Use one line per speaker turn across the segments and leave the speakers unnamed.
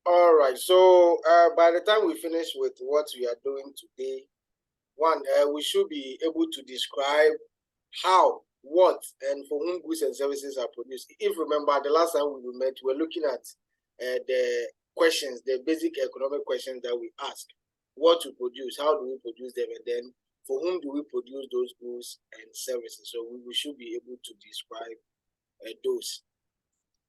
All right. So by the time we finish with what we are doing today, we should be able to describe how, what, and for whom goods and services are produced. If you remember, the last time we met, we were looking at the questions, the basic economic questions that we ask. What to produce, how do we produce them, and then for whom do we produce those goods and services. So we should be able to describe those.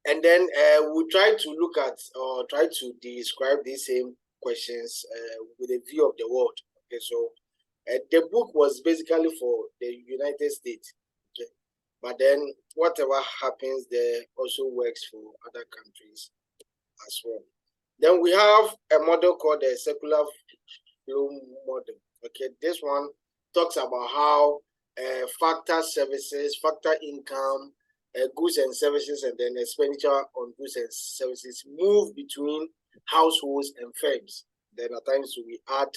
And then we'll try to look at or try to describe these same questions with a view of the world. Okay, so the book was basically for the United States. Okay, but then whatever happens there also works for other countries as well. Then we have a model called the circular flow model. Okay, this one talks about how factor services, factor income, goods and services, and then expenditure on goods and services move between households and firms. Then at times we add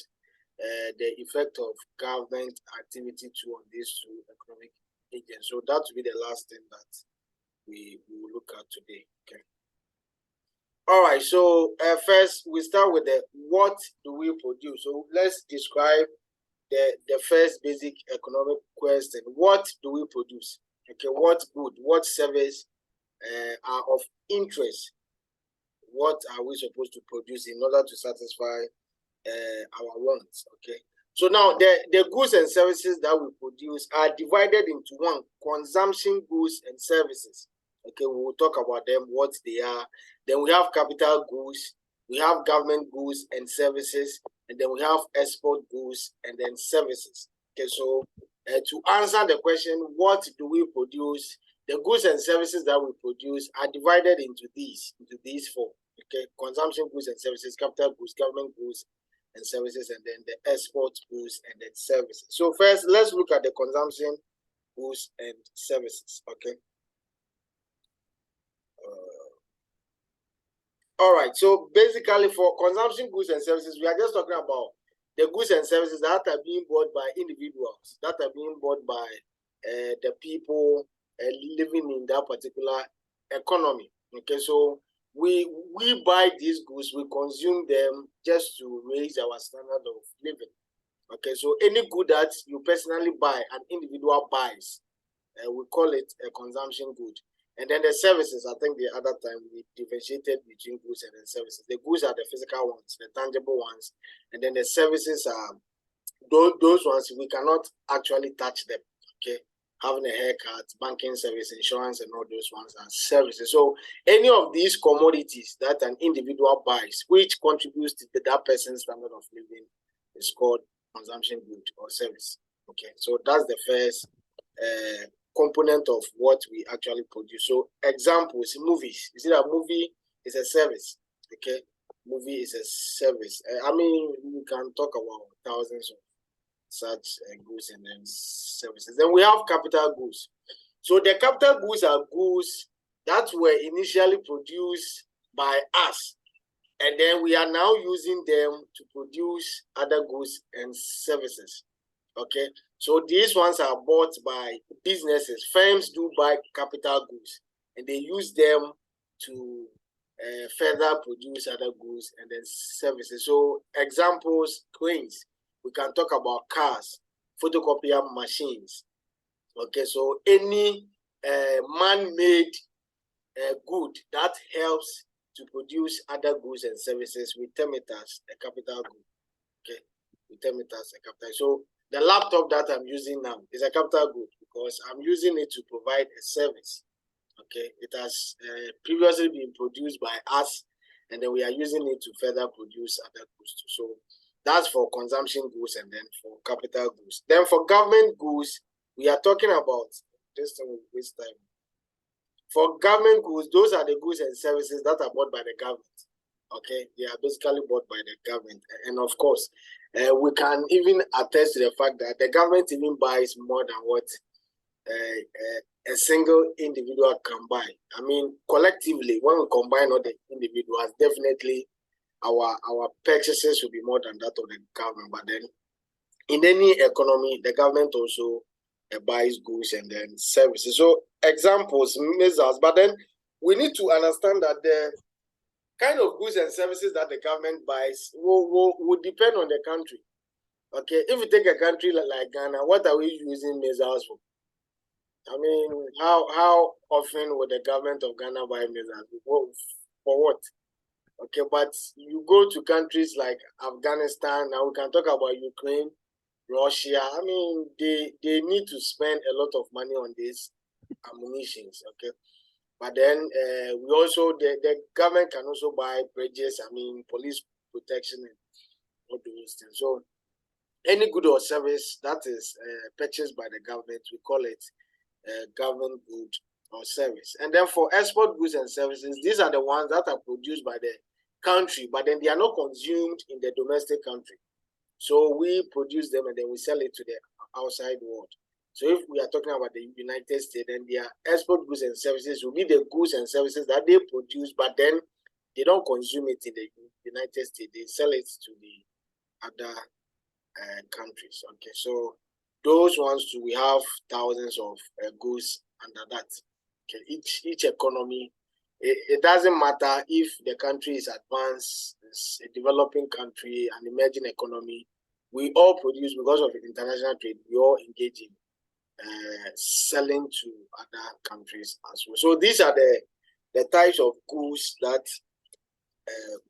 the effect of government activity too on these two economic agents. So that will be the last thing that we will look at today. Okay. All right. So first we start with the what do we produce. So let's describe the first basic economic question. What do we produce? Okay, what good, what service are of interest? What are we supposed to produce in order to satisfy our wants? Okay, so now the goods and services that we produce are divided into one: consumption goods and services. Okay, we will talk about them, what they are. Then we have capital goods, we have government goods and services, and then we have export goods and then services. Okay, so to answer the question, what do we produce? The goods and services that we produce are divided into these four. Okay, consumption goods and services, capital goods, government goods and services, and then the export goods and then services. So first, let's look at the consumption goods and services. Okay. All right. So basically, for consumption goods and services, we are just talking about the goods and services that are being bought by individuals, that are being bought by the people living in that particular economy. Okay, so we buy these goods, we consume them just to raise our standard of living. Okay, so any good that you personally buy, an individual buys, we call it a consumption good. And then the services, I think the other time we differentiated between goods and then services. The goods are the physical ones, the tangible ones, and then the services are those ones we cannot actually touch them. Okay, having a haircut, banking service, insurance, and all those ones are services. So any of these commodities that an individual buys, which contributes to that person's standard of living, is called consumption good or service. Okay, so that's the first component of what we actually produce. So examples, movies. You see that movie is a service. Okay, movie is a service. I mean, we can talk about thousands of such goods and then services. Then we have capital goods. So the capital goods are goods that were initially produced by us, and then we are now using them to produce other goods and services. Okay, so these ones are bought by businesses. Firms do buy capital goods, and they use them to further produce other goods and then services. So examples, cranes. We can talk about cars, photocopier machines. Okay, so any man-made good that helps to produce other goods and services, we term it as a capital good. Okay, we term it as a capital. So the laptop that I'm using now is a capital good because I'm using it to provide a service. Okay, it has previously been produced by us, and then we are using it to further produce other goods too. So that's for consumption goods and then for capital goods. Then for government goods, we are talking about this thing with this time. For government goods, those are the goods and services that are bought by the government. Okay, they are basically bought by the government, and of course, we can even attest to the fact that the government even buys more than what a single individual can buy. I mean, collectively, when we combine all the individuals, definitely our purchases will be more than that of the government. But then, in any economy, the government also buys goods and then services. So examples, measures. But then we need to understand that kind of goods and services that the government buys will depend on the country. Okay, if you take a country like Ghana, what are we using missiles for? I mean, how often would the government of Ghana buy missiles? For what? Okay, but you go to countries like Afghanistan, now we can talk about Ukraine, Russia. I mean, they need to spend a lot of money on these ammunitions, okay? But then we also, the government can also buy bridges, I mean, police protection and all those things. So any good or service that is purchased by the government, we call it government good or service. And then for export goods and services, these are the ones that are produced by the country, but then they are not consumed in the domestic country. So we produce them and then we sell it to the outside world. So if we are talking about the United States, then their export goods and services will be the goods and services that they produce, but then they don't consume it in the United States. They sell it to the other countries. Okay, so those ones too, we have thousands of goods under that. Okay, each economy, it doesn't matter if the country is advanced, it's a developing country, an emerging economy. We all produce because of international trade. We all engage in selling to other countries as well. So these are the types of goods that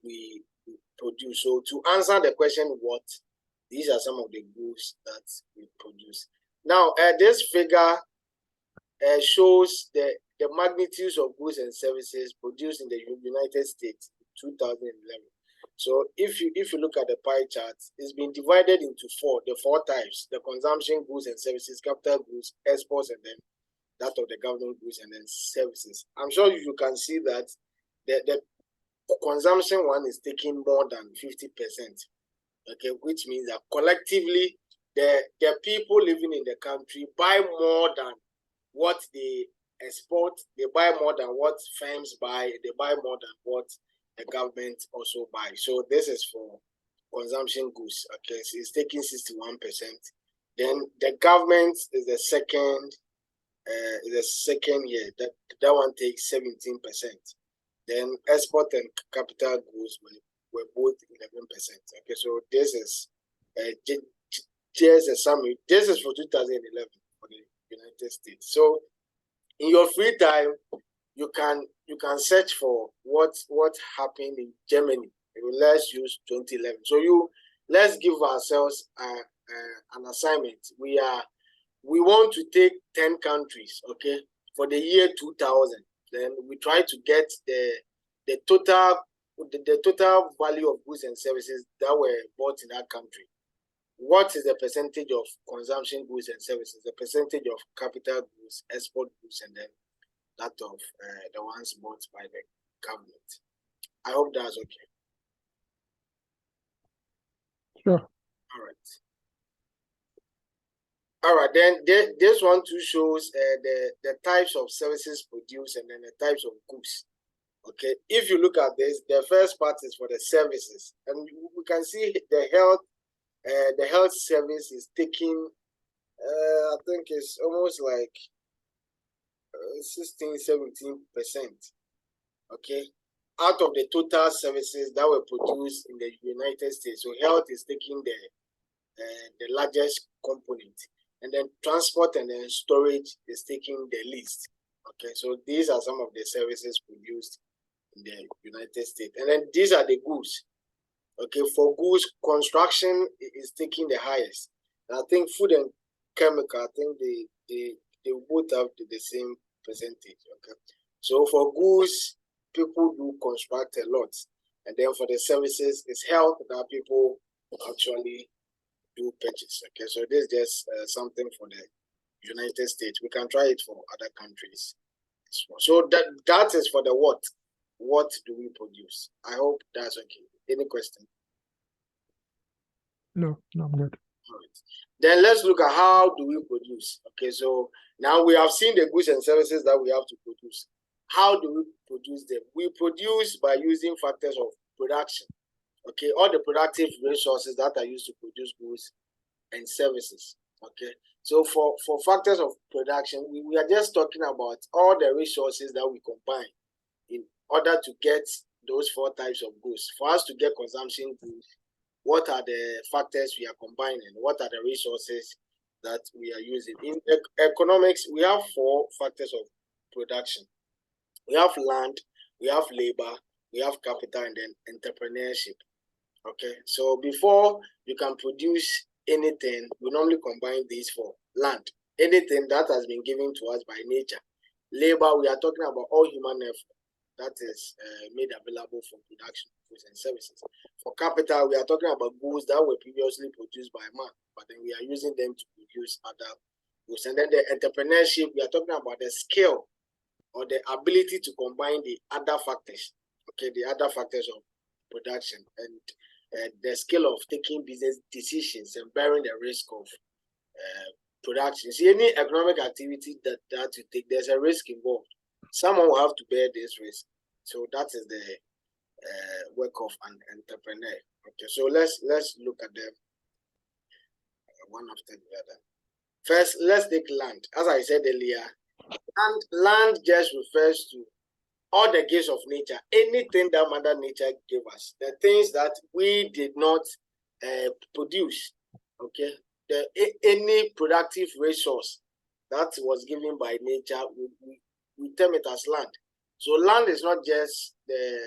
we produce. So to answer the question, what? These are some of the goods that we produce. Now, this figure shows the magnitudes of goods and services produced in the United States in 2011. So if you look at the pie chart, it's been divided into the four types: the consumption goods and services, capital goods, exports, and then that of the government goods and then services. I'm sure you can see that the consumption one is taking more than 50%. Okay, which means that collectively the people living in the country buy more than what they export, they buy more than what firms buy, they buy more than what the government also buys. So this is for consumption goods. Okay, so it's taking 61%. Then the government is the second year. That one takes 17%. Then export and capital goods were both 11%. Okay, so this is just a summary. This is for 2011 for the United States. So in your free time, you can search for what happened in Germany. Let's use 2011. So let's give ourselves an assignment. We want to take 10 countries, okay, for the year 2000. Then we try to get the total value of goods and services that were bought in that country. What is the percentage of consumption goods and services, the percentage of capital goods, export goods, and then that of the ones bought by the government? I hope that's okay.
Sure.
All right. Then this one too shows the types of services produced and then the types of goods. Okay. If you look at this, the first part is for the services, and we can see the health service is taking, I think it's almost like 16-17%. Okay, out of the total services that were produced in the United States. So health is taking the largest component, and then transport and then storage is taking the least. Okay, so these are some of the services produced in the United States, and then these are the goods. Okay, for goods, construction is taking the highest. And I think food and chemical, I think they both have the same percentage. Okay, so for goods, people do construct a lot, and then for the services, it's health that people actually do purchase. Okay, so this is just something for the United States. We can try it for other countries as well. So that is for the what. What do we produce? I hope that's okay. Any question?
No, I'm good.
All right. Then let's look at how do we produce. Okay, so now we have seen the goods and services that we have to produce. How do we produce them? We produce by using factors of production. Okay, all the productive resources that are used to produce goods and services. Okay, so for factors of production, we are just talking about all the resources that we combine in order to get those 4 types of goods. For us to get consumption goods, what are the factors we are combining? What are the resources that we are using? In economics, we have 4 factors of production. We have land, we have labor, we have capital, and then entrepreneurship. Okay, so before you can produce anything, we normally combine these 4. Land, anything that has been given to us by nature. Labor, we are talking about all human effort that is made available for production of goods and services. For capital, we are talking about goods that were previously produced by man, but then we are using them to produce other goods. And then the entrepreneurship, we are talking about the skill or the ability to combine the other factors, okay, the other factors of production, and the skill of taking business decisions and bearing the risk of production. See, any economic activity that you take, there's a risk involved. Someone will have to bear this risk. So that is the work of an entrepreneur. Okay, so let's look at them one after the other. First, let's take land. As I said earlier, land just refers to all the gifts of nature, anything that Mother Nature gave us, the things that we did not produce. Okay, any productive resource that was given by nature, we term it as land. So land is not just the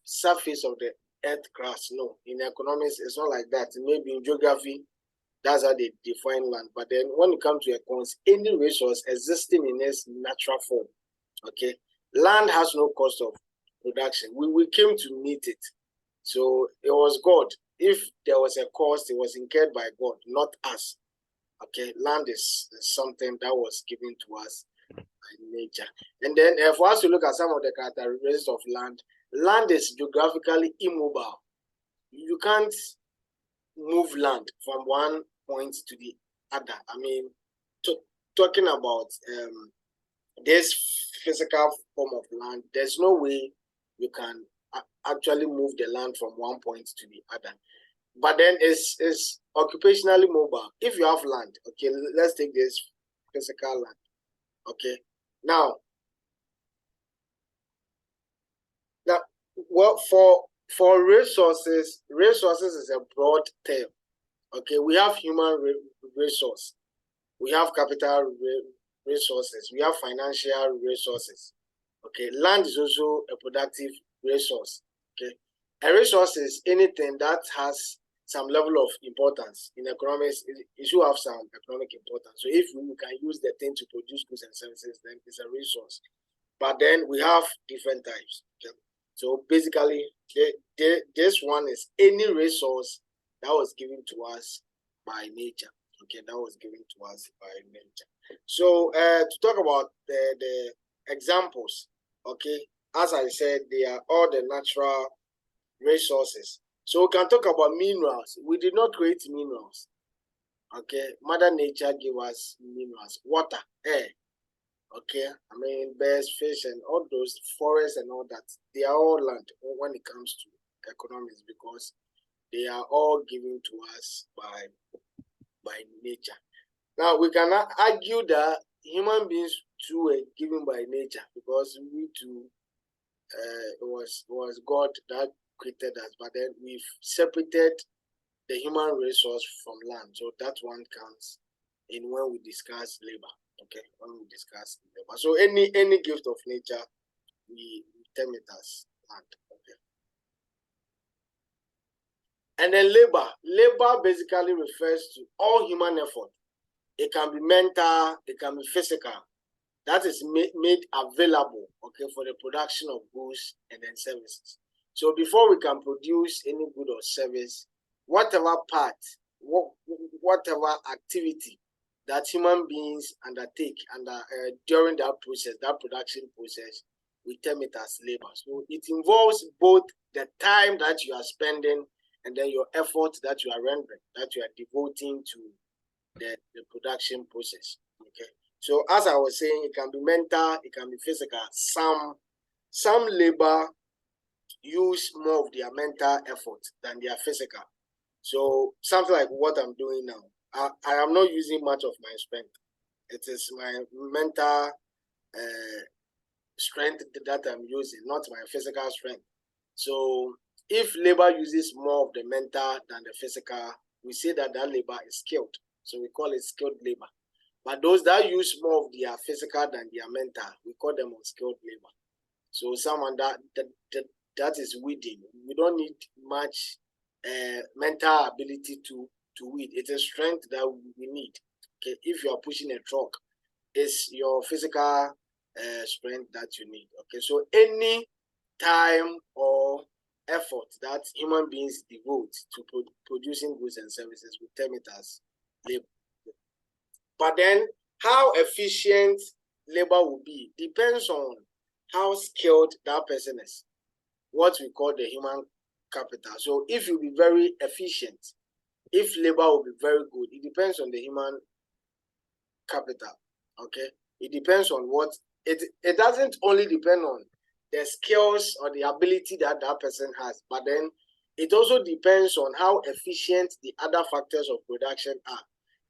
surface of the earth crust. No, in economics, it's not like that. Maybe in geography, that's how they define land. But then when it comes to accounts, any resource existing in its natural form, okay, land has no cost of production. We came to meet it. So it was God. If there was a cost, it was incurred by God, not us. Okay, land is something that was given to us by nature. And then for us to look at some of the characteristics of land, land is geographically immobile. You can't move land from one point to the other. I mean, talking about this physical form of land, there's no way you can actually move the land from one point to the other. But then it's occupationally mobile. If you have land, okay, let's take this physical land. Okay, now well, for resources is a broad term. Okay, we have human resource, we have capital resources, we have financial resources. Okay, land is also a productive resource. Okay, a resource is anything that has some level of importance. In economics, it should have some economic importance. So if we can use the thing to produce goods and services, then it's a resource. But then we have different types. Okay? So basically, this one is any resource that was given to us by nature. Okay, that was given to us by nature. So to talk about the examples, okay, as I said, they are all the natural resources. So we can talk about minerals. We did not create minerals. Okay, Mother Nature gave us minerals, water, air. Okay, I mean birds, fish, and all those forests and all that. They are all land when it comes to economics because they are all given to us by nature. Now we cannot argue that human beings too were given by nature because we too it was God that created us, but then we've separated the human resource from land. So that one counts in when we discuss labor. Okay, when we discuss labor. So any gift of nature, we term it as land. Okay. And then labor. Labor basically refers to all human effort. It can be mental, it can be physical. That is made available, okay, for the production of goods and then services. So before we can produce any good or service, whatever part, whatever activity that human beings undertake during that process, that production process, we term it as labor. So it involves both the time that you are spending and then your effort that you are rendering, that you are devoting to the production process. Okay. So as I was saying, it can be mental, it can be physical. Some labor use more of their mental effort than their physical. So something like what I'm doing now, I am not using much of my strength. It is my mental strength that I'm using, not my physical strength. So if labor uses more of the mental than the physical, we say that labor is skilled. So we call it skilled labor. But those that use more of their physical than their mental, we call them unskilled labor. So someone that is weeding, we don't need much mental ability to weed. It's a strength that we need. Okay, if you are pushing a truck, it's your physical strength that you need. Okay, so any time or effort that human beings devote to producing goods and services, we term it as labor. But then how efficient labor will be depends on how skilled that person is, what we call the human capital. So if you be very efficient, if labor will be very good, it depends on the human capital. Okay, it depends on what it doesn't only depend on the skills or the ability that person has, but then it also depends on how efficient the other factors of production are.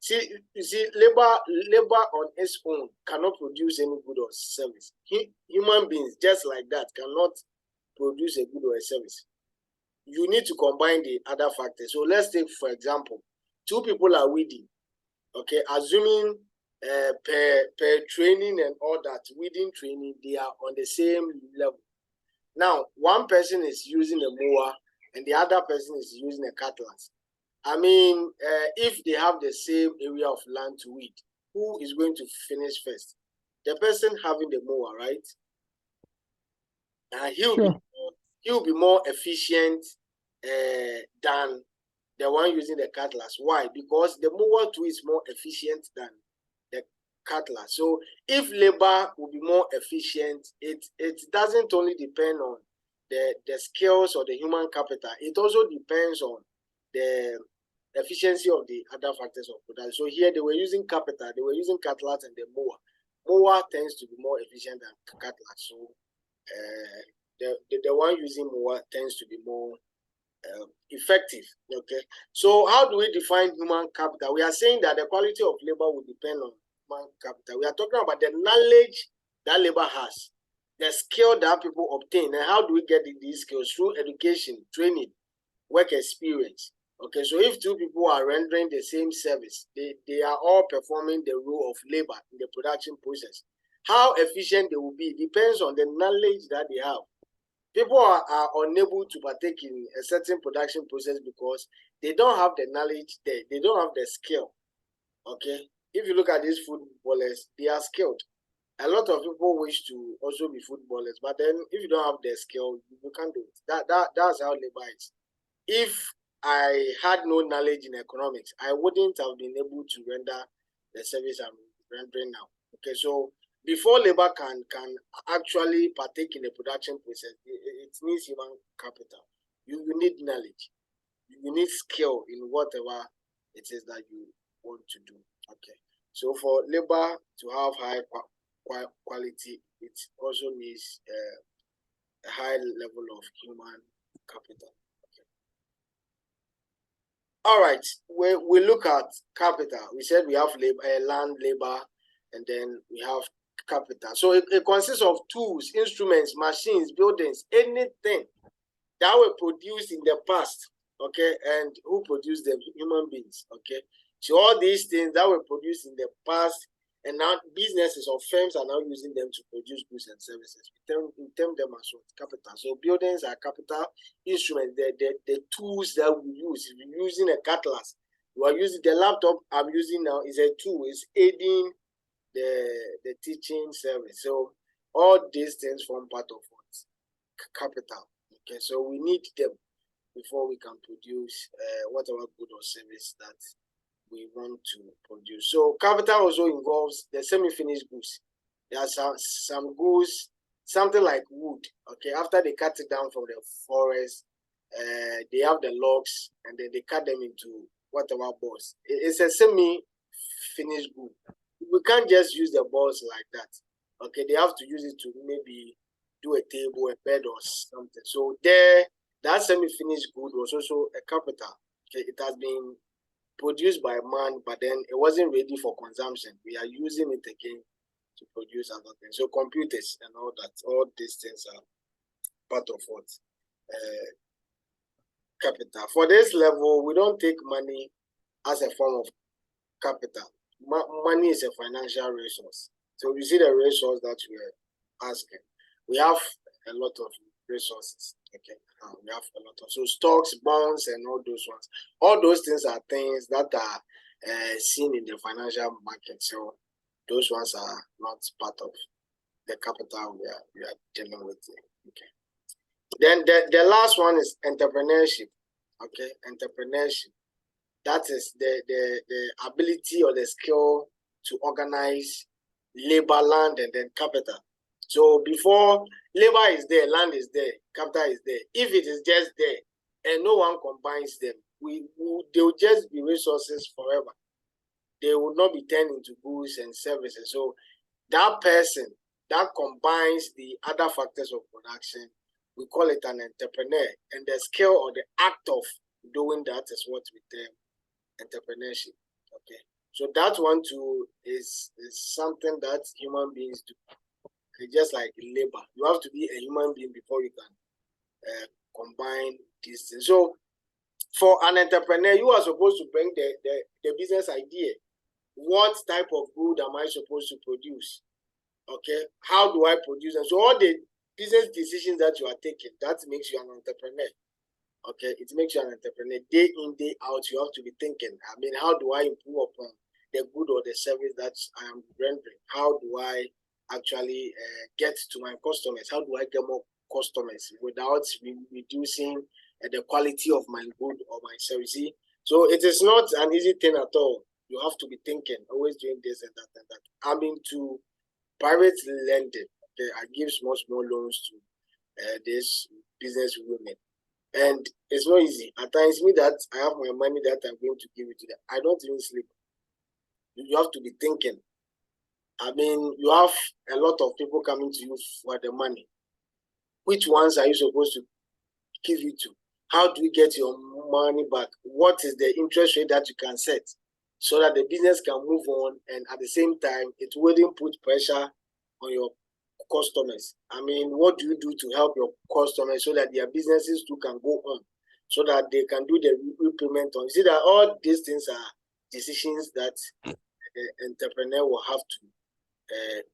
See, you see, labor on its own cannot produce any good or service. Human beings, just like that, cannot produce a good or a service. You need to combine the other factors. So let's take, for example, two people are weeding. Okay, assuming per training and all that, weeding training, they are on the same level. Now, one person is using a mower and the other person is using a cutlass. I mean, if they have the same area of land to weed, who is going to finish first? The person having the mower, right? He'll be more efficient than the one using the cutlass. Why? Because the mower too is more efficient than the cutlass. So if labor will be more efficient, it doesn't only depend on the skills or the human capital. It also depends on the efficiency of the other factors of production. So here they were using capital, they were using cutlass and the mower. Mower tends to be more efficient than cutlass. So the one using mower tends to be more effective. Okay, so how do we define human capital? We are saying that the quality of labor will depend on human capital. We are talking about the knowledge that labor has, the skill that people obtain, and how do we get these skills? Through education, training, work experience. Okay, so if two people are rendering the same service, they are all performing the role of labor in the production process. How efficient they will be depends on the knowledge that they have. People are unable to partake in a certain production process because they don't have the knowledge there. They don't have the skill. Okay, if you look at these footballers, they are skilled. A lot of people wish to also be footballers, but then if you don't have the skill, you can't do it. That's how labor is. If I had no knowledge in economics, I wouldn't have been able to render the service I'm rendering now. Okay, so before labor can actually partake in the production process, it needs human capital. You need knowledge. You need skill in whatever it is that you want to do. Okay, so for labor to have high quality, it also needs a high level of human capital. All right, we look at capital. We said we have labor, land, labor, and then we have capital. So it consists of tools, instruments, machines, buildings, anything that were produced in the past. Okay, and who produced them? Human beings. Okay, so all these things that were produced in the past, and now businesses or firms are now using them to produce goods and services. We term them as capital. So buildings are capital, instruments, the tools that we use. If you're using a cutlass, you are using the laptop I'm using now is a tool, it's aiding the teaching service. So all these things form part of what? Capital. Okay, so we need them before we can produce whatever good or service that we want to produce. So capital also involves the semi-finished goods. There are some goods, something like wood. Okay, after they cut it down from the forest, they have the logs and then they cut them into whatever balls. It's a semi-finished good. We can't just use the balls like that. Okay, they have to use it to maybe do a table, a bed, or something. So that semi-finished good was also a capital. Okay, it has been produced by man, but then it wasn't ready for consumption. We are using it again to produce other things. So computers and all that, all these things are part of what? capital. For this level, we don't take money as a form of capital. Money is a financial resource. So you see the resource that we are asking. We have a lot of resources. Okay, we have a lot of stocks, bonds, and all those ones. All those things are things that are seen in the financial market. So those ones are not part of the capital we are dealing with. Okay. Then the last one is entrepreneurship. Okay, entrepreneurship. That is the ability or the skill to organize labor, land, and then capital. So before labor is there, land is there, capital is there. If it is just there and no one combines them, they will just be resources forever. They will not be turned into goods and services. So that person that combines the other factors of production, we call it an entrepreneur. And the skill or the act of doing that is what we term entrepreneurship. Okay, so that one too is something that human beings do. It's just like labor. You have to be a human being before you can combine these things. So for an entrepreneur, you are supposed to bring the business idea. What type of good am I supposed to produce? Okay, how do I produce? And so all the business decisions that you are taking, that makes you an entrepreneur. Okay, it makes you an entrepreneur. Day in, day out, you have to be thinking, I mean, how do I improve upon the good or the service that I am rendering? How do I actually get to my customers? How do I get more customers without reducing the quality of my good or my service? So it is not an easy thing at all. You have to be thinking, always doing this and that and that. I'm into private lending. Okay, I give small loans to these business women. And it's not easy. At times, me that I have my money that I'm going to give it to them, I don't even sleep. You have to be thinking. I mean, you have a lot of people coming to you for the money. Which ones are you supposed to give it to? How do you get your money back? What is the interest rate that you can set so that the business can move on, and at the same time, it wouldn't put pressure on your customers? I mean, what do you do to help your customers so that their businesses too can go on, so that they can do the repayment on? You see that all these things are decisions that the entrepreneur will have to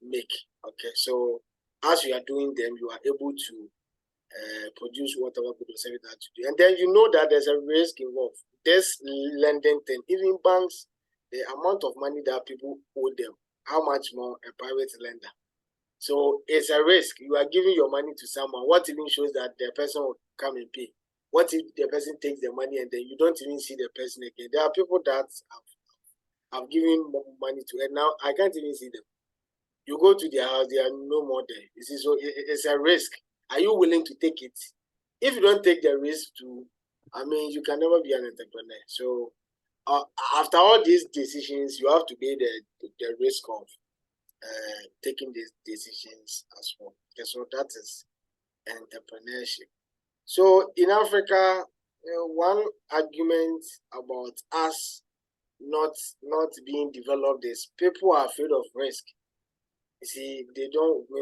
make. Okay, so as you are doing them, you are able to produce whatever good or service that you do. And then you know that there's a risk involved. This lending thing, even banks, the amount of money that people owe them, how much more a private lender? So it's a risk. You are giving your money to someone. What even shows that the person will come and pay? What if the person takes the money and then you don't even see the person again? There are people that have given money to, and now I can't even see them. You go to their house, they are no more there. You see, so it's a risk. Are you willing to take it? If you don't take the risk I mean, you can never be an entrepreneur. So after all these decisions, you have to bear the risk of taking these decisions as well. Okay, so that is entrepreneurship. So in Africa, one argument about us not being developed is people are afraid of risk. You see, they don't they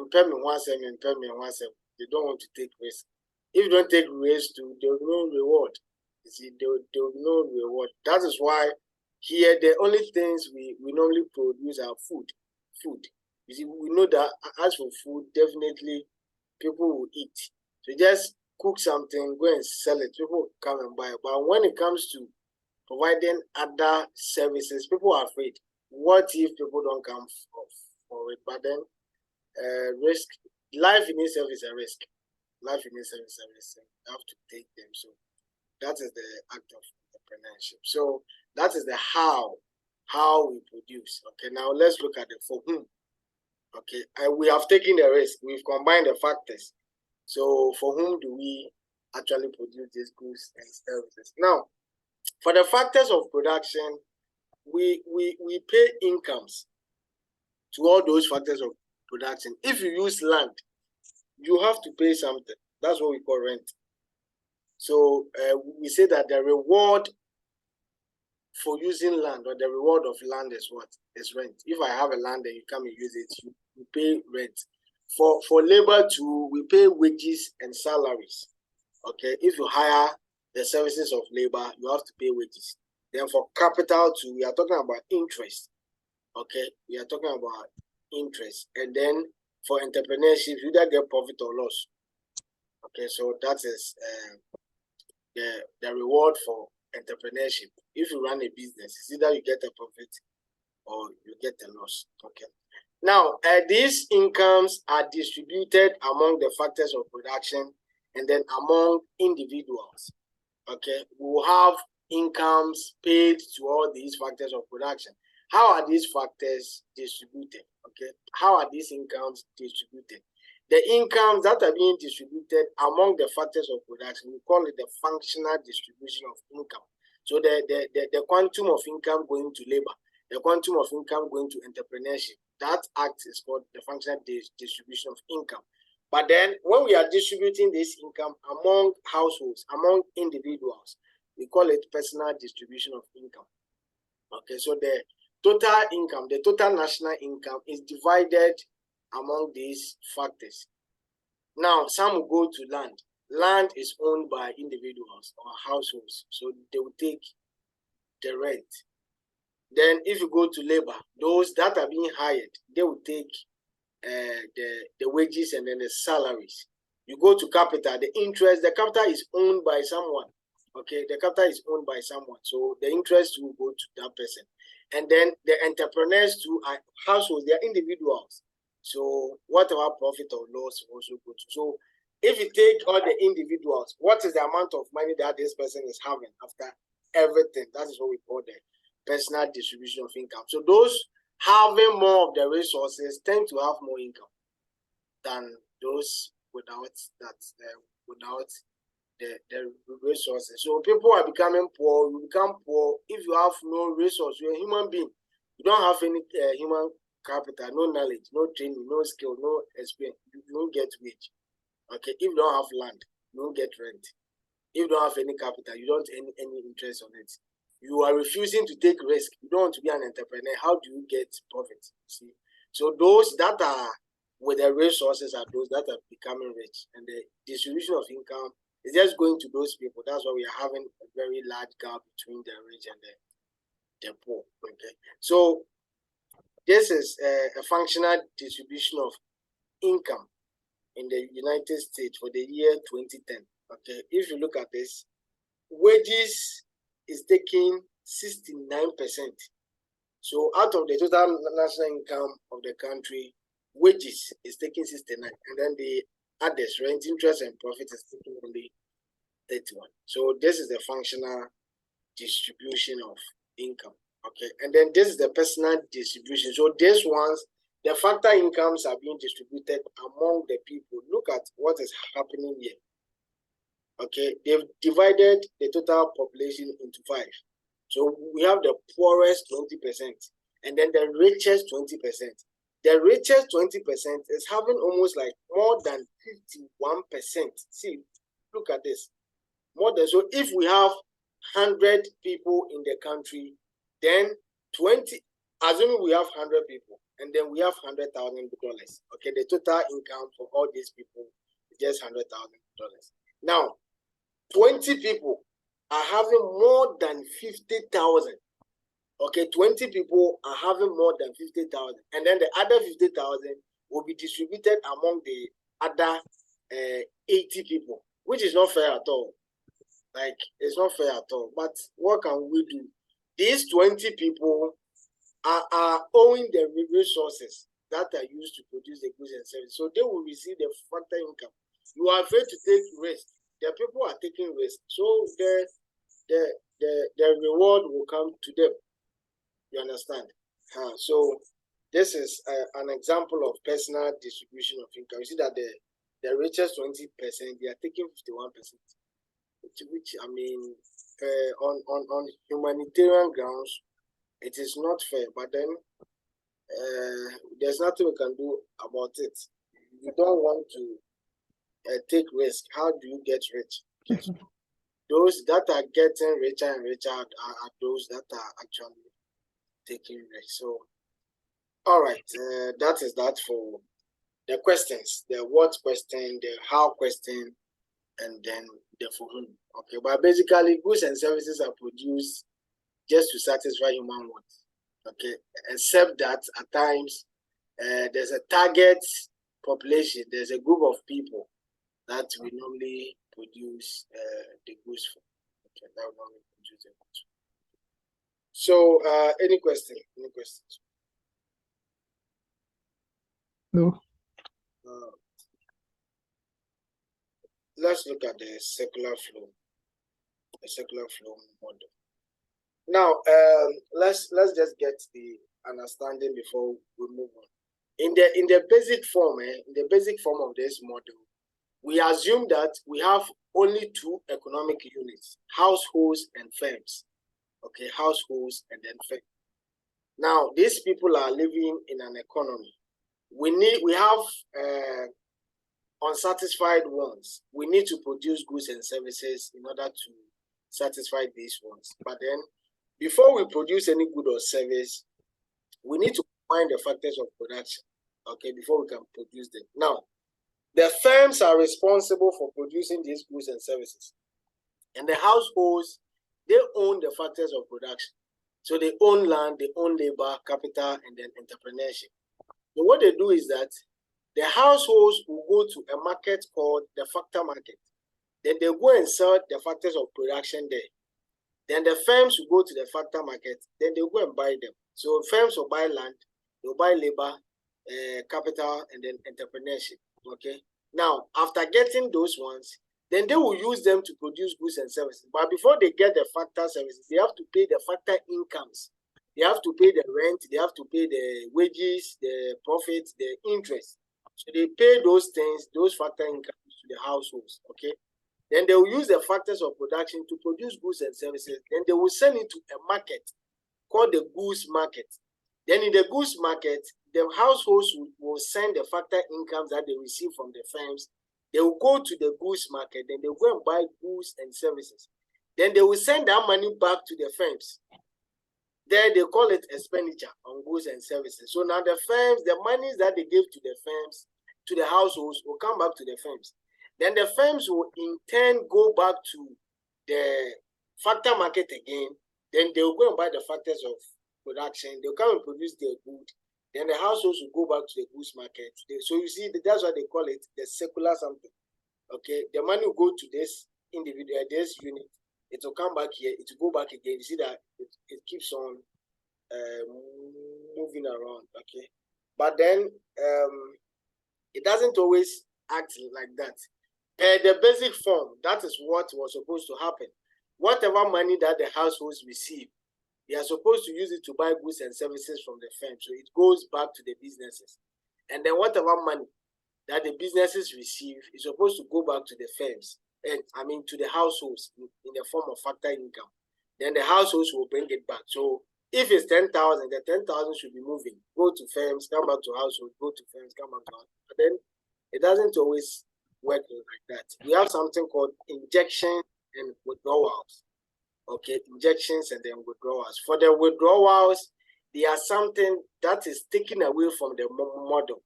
don't want to take risk. If you don't take risk, there will be no reward. You see, there will be no reward. That is why here the only things we normally produce are food. You see, we know that as for food, definitely people will eat. So just cook something, go and sell it. People will come and buy it. But when it comes to providing other services, people are afraid. What if people don't come for it? But then risk, life in itself is a risk. Life in itself is a risk. You have to take them. So that is the act of entrepreneurship. So that is the how we produce. Okay, now let's look at the for whom. Okay, we have taken the risk. We've combined the factors. So for whom do we actually produce these goods and services? Now, for the factors of production, we pay incomes to all those factors of production. If you use land, you have to pay something. That's what we call rent. So we say that the reward for using land, or the reward of land, is what? Is rent. If I have a land and you come and use it, you pay rent. For labor too, we pay wages and salaries. Okay, if you hire the services of labor, you have to pay wages. Then for capital too, we are talking about interest. Okay, we are talking about interest. And then for entrepreneurship, you either get profit or loss. Okay, so that is the reward for entrepreneurship. If you run a business, it's either you get a profit or you get a loss. Okay. Now, these incomes are distributed among the factors of production and then among individuals. Okay, we will have incomes paid to all these factors of production. How are these factors distributed? Okay, how are these incomes distributed? The incomes that are being distributed among the factors of production, we call it the functional distribution of income. So the quantum of income going to labor, the quantum of income going to entrepreneurship, that act is called the functional distribution of income. But then when we are distributing this income among households, among individuals, we call it personal distribution of income. Okay, so the total income, the total national income is divided among these factors. Now, some will go to land. Land is owned by individuals or households, so they will take the rent. Then if you go to labor, those that are being hired, they will take the wages and then the salaries. You go to capital, the interest, the capital is owned by someone. Okay, the capital is owned by someone, so the interest will go to that person. And then the entrepreneurs too are households, they are individuals. So whatever profit or loss will also go to. So if you take all the individuals, what is the amount of money that this person is having after everything? That is what we call the personal distribution of income. So those having more of the resources tend to have more income than those without that, without the resources. So people are becoming poor. You become poor if you have no resource. You're a human being. You don't have any human capital, no knowledge, no training, no skill, no experience. You don't get wage. Okay, if you don't have land, you don't get rent. If you don't have any capital, you don't have any interest on it. You are refusing to take risk. You don't want to be an entrepreneur. How do you get profit? See, so those that are with the resources are those that are becoming rich, and the distribution of income is just going to those people. That's why we are having a very large gap between the rich and the poor. Okay, so this is a functional distribution of income in the United States for the year 2010. Okay, if you look at this, wages is taking 69%. So out of the total national income of the country, wages is taking 69, and then the others, rent, interest, and profit is taking only 31. So this is the functional distribution of income. Okay, and then this is the personal distribution. So these ones, the factor incomes are being distributed among the people. Look at what is happening here. Okay, they've divided the total population into 5. So we have the poorest 20%, and then the richest 20%. The richest 20% is having almost like more than 51%. See, look at this. More than, so if we have 100 people in the country, then 20, assuming we have 100 people, and then we have $100,000. Okay, the total income for all these people is just $100,000. Now, 20 people are having more than 50,000. Okay, 20 people are having more than 50,000, and then the other 50,000 will be distributed among the other 80 people, which is not fair at all. Like, it's not fair at all. But what can we do? These 20 people are owing the resources that are used to produce the goods and services, so they will receive the factor income. You are afraid to take risk. The people are taking risk, so the reward will come to them. You understand? So this is an example of personal distribution of income. You see that the richest 20%, they are taking 51%, which I mean, on humanitarian grounds, it is not fair. But then there's nothing we can do about it. You don't want to take risk. How do you get rich? Okay. Those that are getting richer and richer are those that are actually taking risk. So, all right, that is that for the questions. The what question, the how question, and then the phone. Okay, but basically goods and services are produced just to satisfy human wants. Okay, except that at times there's a target population, there's a group of people that we normally produce the goods for. Okay, that we normally produce the goods for. So, any question? Any questions?
No.
Let's look at the circular flow model. Now, let's just get the understanding before we move on. In the basic form, of this model, we assume that we have only two economic units: households and firms. Okay, households and then firms. Now, these people are living in an economy. We have unsatisfied wants. We need to produce goods and services in order to satisfy these wants. But then, before we produce any good or service, we need to find the factors of production, okay, before we can produce them. Now, the firms are responsible for producing these goods and services. And the households, they own the factors of production. So they own land, they own labor, capital, and then entrepreneurship. So what they do is that the households will go to a market called the factor market. Then they go and sell the factors of production there. Then the firms will go to the factor market. Then they go and buy them. So firms will buy land, they'll buy labor, capital, and then entrepreneurship. Okay. Now, after getting those ones, then they will use them to produce goods and services. But before they get the factor services, they have to pay the factor incomes. They have to pay the rent, they have to pay the wages, the profits, the interest. So they pay those things, those factor incomes to the households. Okay. Then they will use the factors of production to produce goods and services. Then they will send it to a market called the goods market. Then in the goods market, the households will send the factor incomes that they receive from the firms. They will go to the goods market, then they will go and buy goods and services. Then they will send that money back to the firms. There they call it expenditure on goods and services. So now the firms, the monies that they give to the firms, to the households, will come back to the firms. Then the firms will in turn go back to the factor market again. Then they will go and buy the factors of production. They'll come and produce their good. Then the households will go back to the goods market. So you see, that's why they call it the circular something. Okay, the money will go to this individual, this unit. It will come back here. It will go back again. You see that it keeps on moving around. Okay, but then it doesn't always act like that. The basic form, that is what was supposed to happen. Whatever money that the households receive, they are supposed to use it to buy goods and services from the firm. So it goes back to the businesses. And then whatever money that the businesses receive is supposed to go back to the firms, to the households in the form of factor income. Then the households will bring it back. So if it's 10,000, the 10,000 should be moving. Go to firms, come back to households, go to firms, come back to households. But then it doesn't always work like that. We have something called injection and withdrawals. Okay, injections and then withdrawals. For the withdrawals, they are something that is taken away from the model.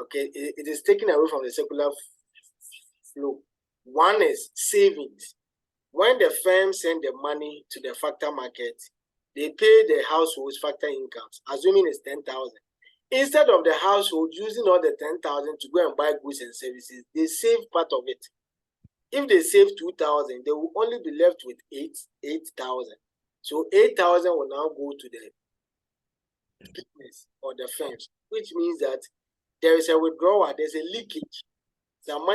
Okay, it is taken away from the circular flow. One is savings. When the firms send the money to the factor market, they pay the households factor incomes, assuming it's 10,000. Instead of the household using all the 10,000 to go and buy goods and services, they save part of it. If they save 2,000, they will only be left with 8,000. So 8,000 will now go to the business or the firms, which means that there is a withdrawal, there's a leakage. The money